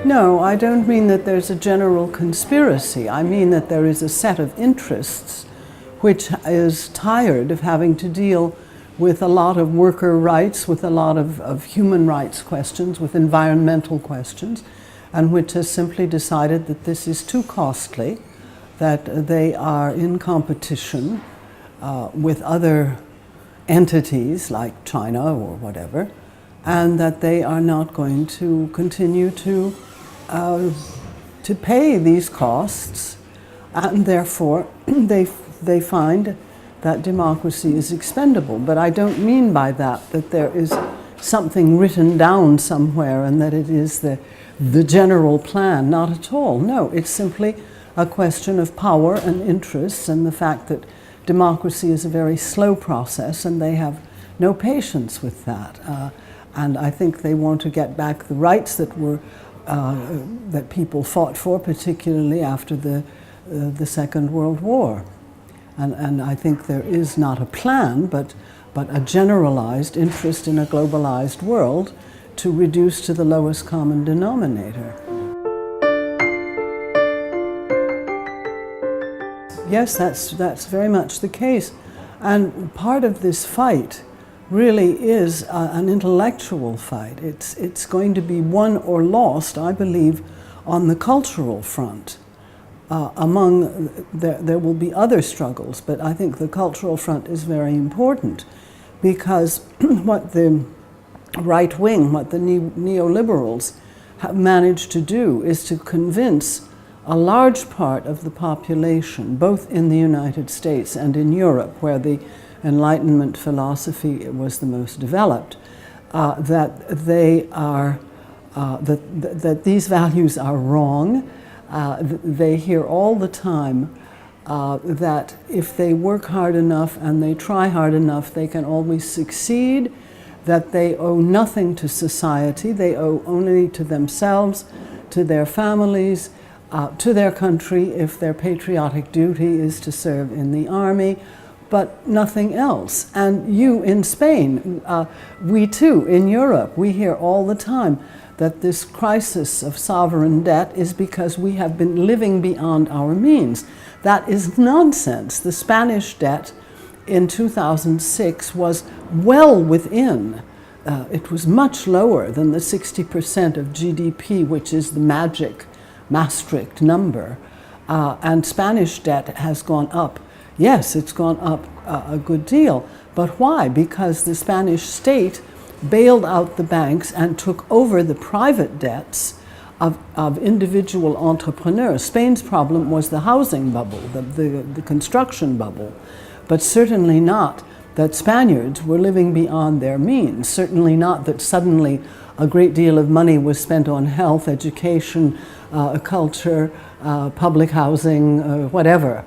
No, I don't mean that there's a general conspiracy. I mean that there is a set of interests which is tired of having to deal with a lot of worker rights, with a lot of human rights questions, with environmental questions, and which has simply decided that this is too costly, that they are in competition with other entities like China or whatever, and that they are not going to continue to pay these costs, and therefore they find that democracy is expendable. But I don't mean by that that there is something written down somewhere and that it is the general plan. Not at all. No, it's simply a question of power and interests and the fact that democracy is a very slow process and they have no patience with that. And I think they want to get back the rights that were that people fought for, particularly after the Second World War. And I think there is not a plan, but a generalized interest in a globalized world to reduce to the lowest common denominator. Yes, that's very much the case. And part of this fight really is an intellectual fight. It's going to be won or lost, I believe, on the cultural front. There will be other struggles, but I think the cultural front is very important because what the right wing, what the neoliberals have managed to do is to convince a large part of the population, both in the United States and in Europe, where the Enlightenment philosophy was the most developed, that they are that these values are wrong. They hear all the time that if they work hard enough and they try hard enough, they can always succeed, that they owe nothing to society, they owe only to themselves, to their families, to their country if their patriotic duty is to serve in the army, but nothing else. And you in Spain, we too in Europe, we hear all the time that this crisis of sovereign debt is because we have been living beyond our means. That is nonsense. The Spanish debt in 2006 was well within, it was much lower than the 60% of GDP, which is the magic Maastricht number. And Spanish debt has gone up. Yes, it's gone up a good deal. But why? Because the Spanish state bailed out the banks and took over the private debts of individual entrepreneurs. Spain's problem was the housing bubble, the construction bubble, but certainly not that Spaniards were living beyond their means, certainly not that suddenly a great deal of money was spent on health, education, culture, public housing, whatever,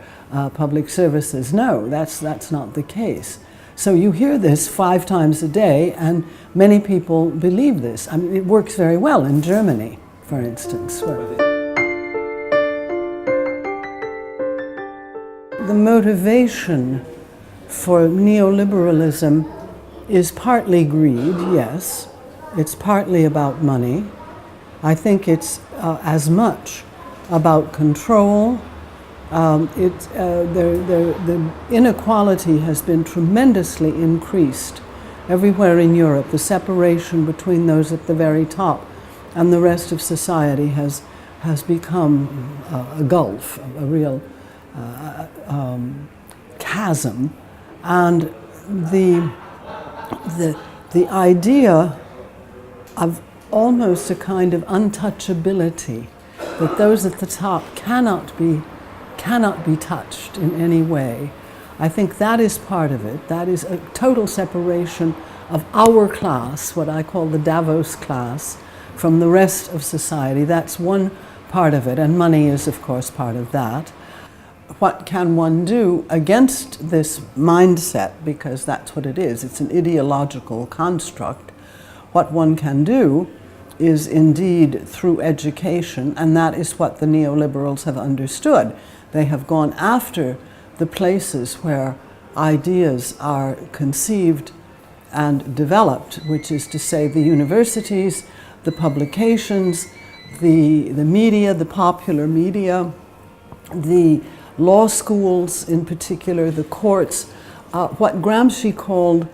public services. No, that's not the case. So you hear this 5 times a day, and many people believe this. I mean, it works very well in Germany, for instance. The motivation for neoliberalism is partly greed, yes. It's partly about money. I think it's as much about control. The inequality has been tremendously increased everywhere in Europe. The separation between those at the very top and the rest of society has become a gulf, a real chasm. And the idea of almost a kind of untouchability, that those at the top cannot be touched in any way. I think that is part of it. That is a total separation of our class, what I call the Davos class, from the rest of society. That's one part of it, and money is, of course, part of that. What can one do against this mindset, because that's what it is. It's an ideological construct. What one can do is indeed through education, and that is what the neoliberals have understood. They have gone after the places where ideas are conceived and developed, which is to say the universities, the publications, the media, the popular media, the law schools in particular, the courts, what Gramsci called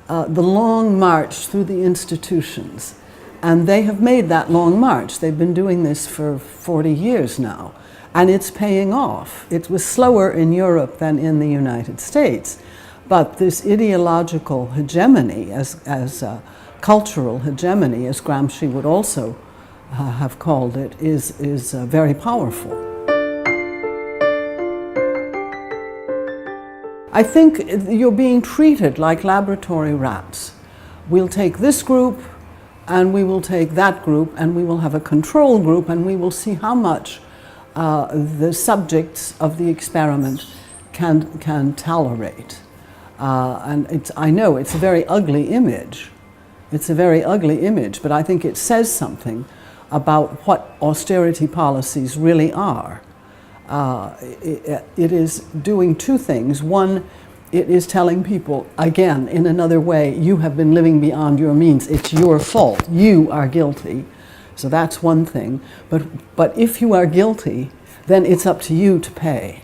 the long march through the institutions. And they have made that long march. They've been doing this for 40 years now, and it's paying off. It was slower in Europe than in the United States, but this ideological hegemony, as cultural hegemony, as Gramsci would also have called it, is very powerful. I think you're being treated like laboratory rats. We'll take this group, and we will take that group, and we will have a control group, and we will see how much the subjects of the experiment can tolerate. And I know it's a very ugly image. It's a very ugly image, but I think it says something about what austerity policies really are. It is doing two things. One, it is telling people, again, in another way, you have been living beyond your means. It's your fault. You are guilty. So that's one thing. But if you are guilty, then it's up to you to pay.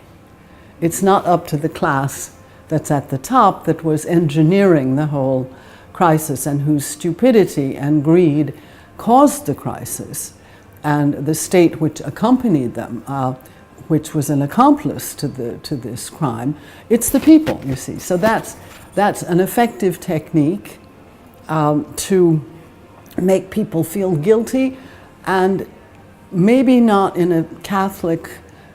It's not up to the class that's at the top that was engineering the whole crisis and whose stupidity and greed caused the crisis, and the state which accompanied them, which was an accomplice to this crime. It's the people, you see. So that's an effective technique to make people feel guilty, and maybe not in a Catholic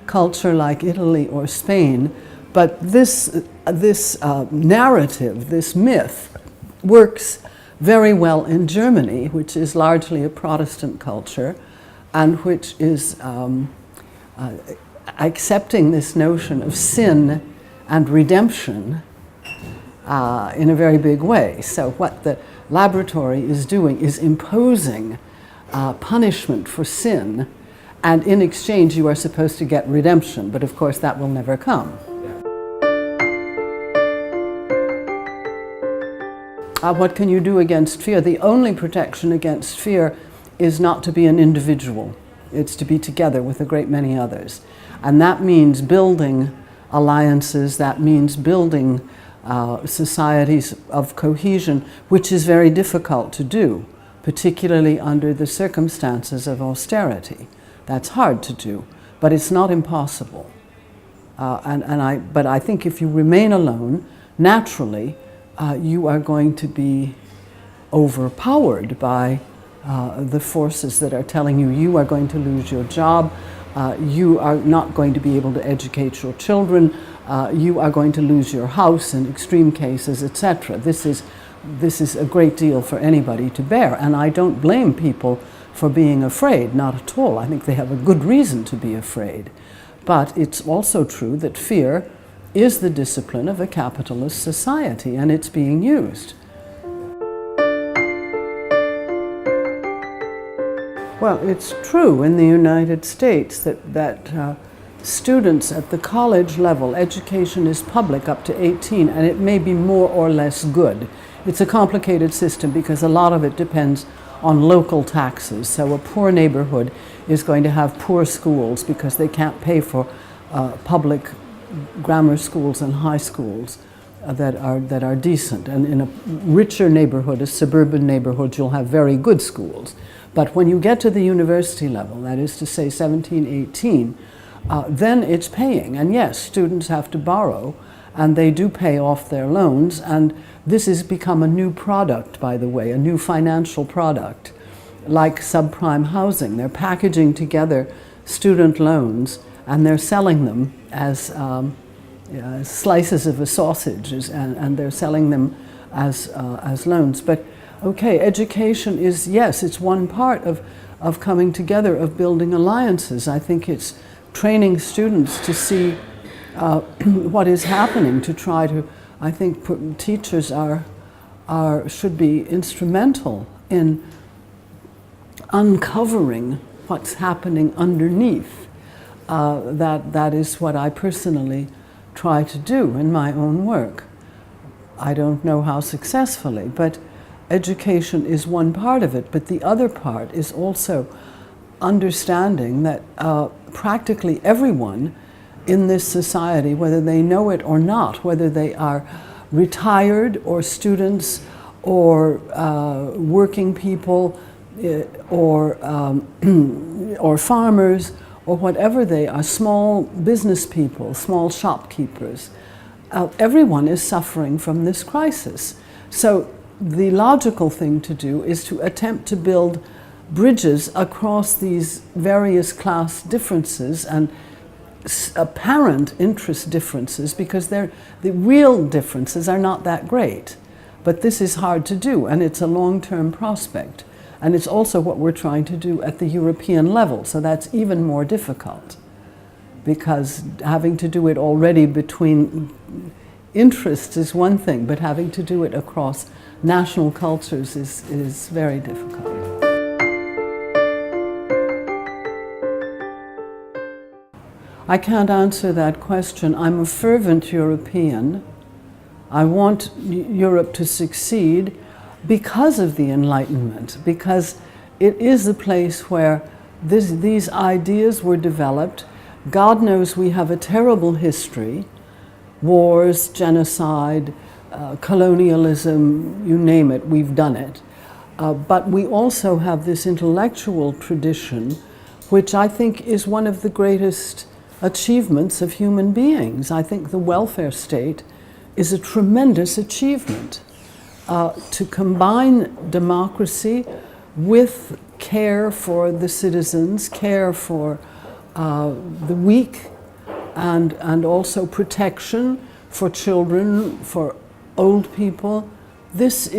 culture like Italy or Spain, but this narrative, this myth, works very well in Germany, which is largely a Protestant culture, and which is accepting this notion of sin and redemption in a very big way. So what the laboratory is doing is imposing punishment for sin, and in exchange you are supposed to get redemption, but of course that will never come. What can you do against fear? The only protection against fear is not to be an individual. It's to be together with a great many others. And that means building alliances, that means building societies of cohesion, which is very difficult to do, particularly under the circumstances of austerity. That's hard to do, but it's not impossible. But I think if you remain alone, naturally, you are going to be overpowered by the forces that are telling you you are going to lose your job, you are not going to be able to educate your children, you are going to lose your house in extreme cases, etc. This is a great deal for anybody to bear, and I don't blame people for being afraid, not at all. I think they have a good reason to be afraid. But it's also true that fear is the discipline of a capitalist society, and it's being used. Well, it's true in the United States that students at the college level, education is public up to 18, and it may be more or less good. It's a complicated system because a lot of it depends on local taxes. So a poor neighborhood is going to have poor schools because they can't pay for public grammar schools and high schools that are decent. And in a richer neighborhood, a suburban neighborhood, you'll have very good schools. But when you get to the university level, that is to say 17, 18, then it's paying. And yes, students have to borrow, and they do pay off their loans. And this has become a new product, by the way, a new financial product, like subprime housing. They're packaging together student loans, and they're selling them as slices of a sausage, and they're selling them as loans. But okay, education is, yes, it's one part of coming together, of building alliances. I think it's training students to see what is happening, to try to, I think teachers should be instrumental in uncovering what's happening underneath. That is what I personally try to do in my own work. I don't know how successfully, but education is one part of it, but the other part is also understanding that practically everyone in this society, whether they know it or not, whether they are retired or students or working people or farmers or whatever they are, small business people, small shopkeepers, everyone is suffering from this crisis. So the logical thing to do is to attempt to build bridges across these various class differences and apparent interest differences, because the real differences are not that great. But this is hard to do, and it's a long-term prospect. And it's also what we're trying to do at the European level, so that's even more difficult, because having to do it already between interests is one thing, but having to do it across national cultures is very difficult. I can't answer that question. I'm a fervent European. I want Europe to succeed because of the Enlightenment, because it is the place where these ideas were developed. God knows we have a terrible history, wars, genocide, colonialism, you name it, we've done it. But we also have this intellectual tradition, which I think is one of the greatest achievements of human beings. I think the welfare state is a tremendous achievement. To combine democracy with care for the citizens, care for the weak, and also protection for children, for old people. This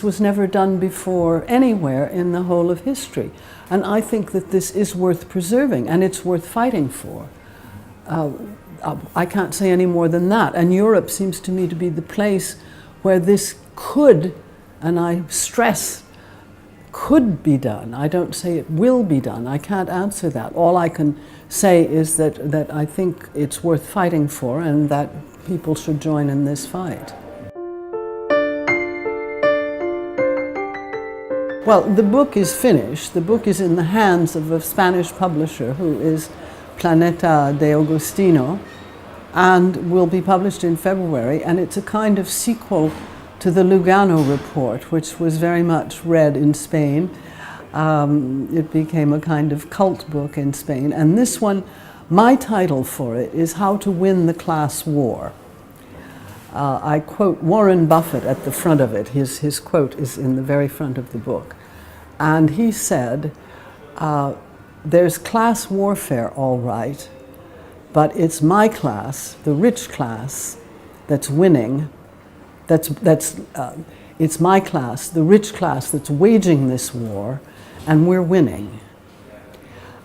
was never done before anywhere in the whole of history. And I think that this is worth preserving, and it's worth fighting for. I can't say any more than that. And Europe seems to me to be the place where this could, and I stress, could be done. I don't say it will be done. I can't answer that. All I can say is that I think it's worth fighting for, and that people should join in this fight. Well, the book is finished. The book is in the hands of a Spanish publisher who is Planeta de Agostino, and will be published in February, and it's a kind of sequel to the Lugano report, which was very much read in Spain. It became a kind of cult book in Spain, and this one, my title for it is How to Win the Class War. I quote Warren Buffett at the front of it. His quote is in the very front of the book. And he said, there's class warfare, all right, but it's my class, the rich class, that's winning. It's my class, the rich class, that's waging this war, and we're winning.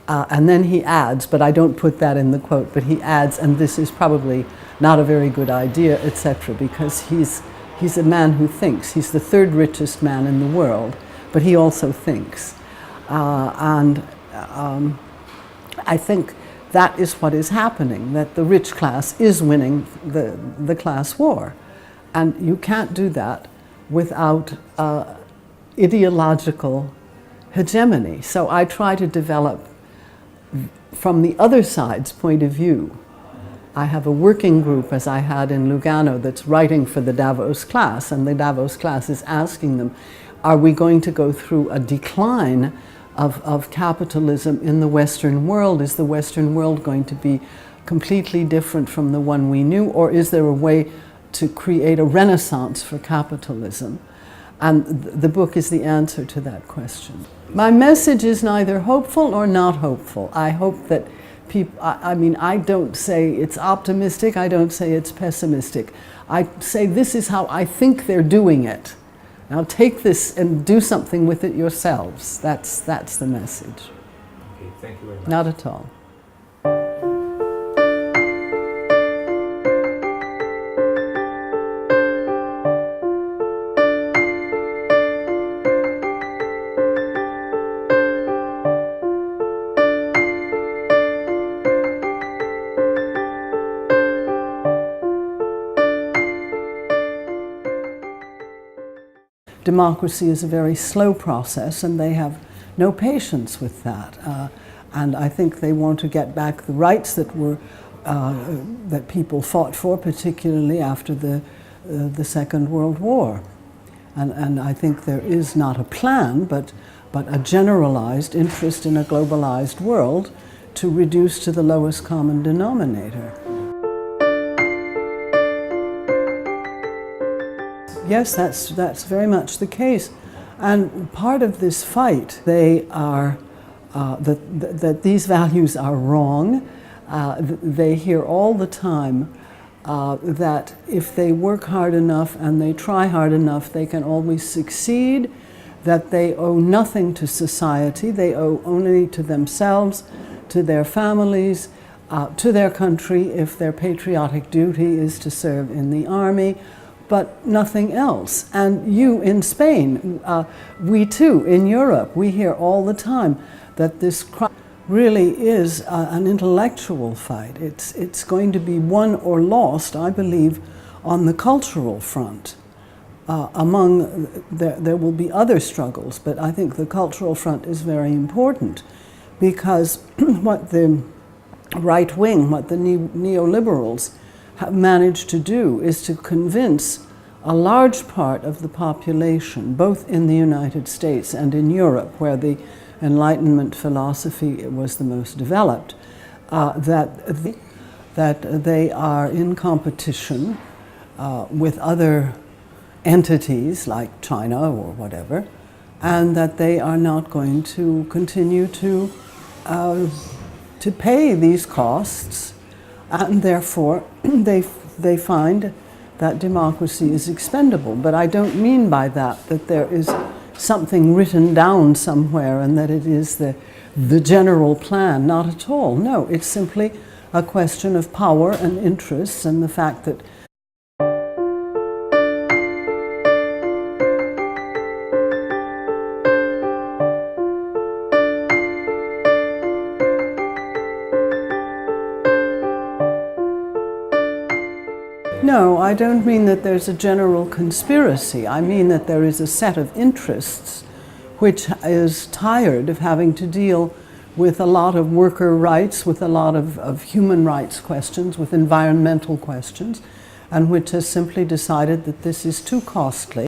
And then he adds, but I don't put that in the quote, but he adds, and this is probably not a very good idea, etc., because he's a man who thinks. He's the third richest man in the world, but he also thinks. I think that is what is happening, that the rich class is winning the class war. And you can't do that without ideological hegemony. So I try to develop from the other side's point of view. I have a working group, as I had in Lugano, that's writing for the Davos class, and the Davos class is asking them, are we going to go through a decline of capitalism in the Western world? Is the Western world going to be completely different from the one we knew, or is there a way to create a renaissance for capitalism? And the book is the answer to that question. My message is neither hopeful or not hopeful. I hope that people, I mean, I don't say it's optimistic, I don't say it's pessimistic. I say this is how I think they're doing it. Now take this and do something with it yourselves. That's the message. Okay, thank you very much. Not at all. Democracy is a very slow process, and they have no patience with that. And I think they want to get back the rights that that people fought for, particularly after the Second World War. And I think there is not a plan, but a generalized interest in a globalized world to reduce to the lowest common denominator. Yes, that's very much the case. And part of this fight, they are, that these values are wrong. They hear all the time that if they work hard enough and they try hard enough, they can always succeed, that they owe nothing to society, they owe only to themselves, to their families, to their country if their patriotic duty is to serve in the army, but nothing else. And you in Spain, we too in Europe, we hear all the time that this really is an intellectual fight. It's going to be won or lost, I believe, on the cultural front. There will be other struggles, but I think the cultural front is very important because what the right wing, what the neoliberals have managed to do is to convince a large part of the population, both in the United States and in Europe, where the Enlightenment philosophy was the most developed, that they are in competition with other entities like China or whatever, and that they are not going to continue to pay these costs, and therefore they find that democracy is expendable. But I don't mean by that there is something written down somewhere and that it is the general plan. Not at all. No, it's simply a question of power and interests and the fact that No, I don't mean that there's a general conspiracy. I mean that there is a set of interests which is tired of having to deal with a lot of worker rights, with a lot of human rights questions, with environmental questions, and which has simply decided that this is too costly.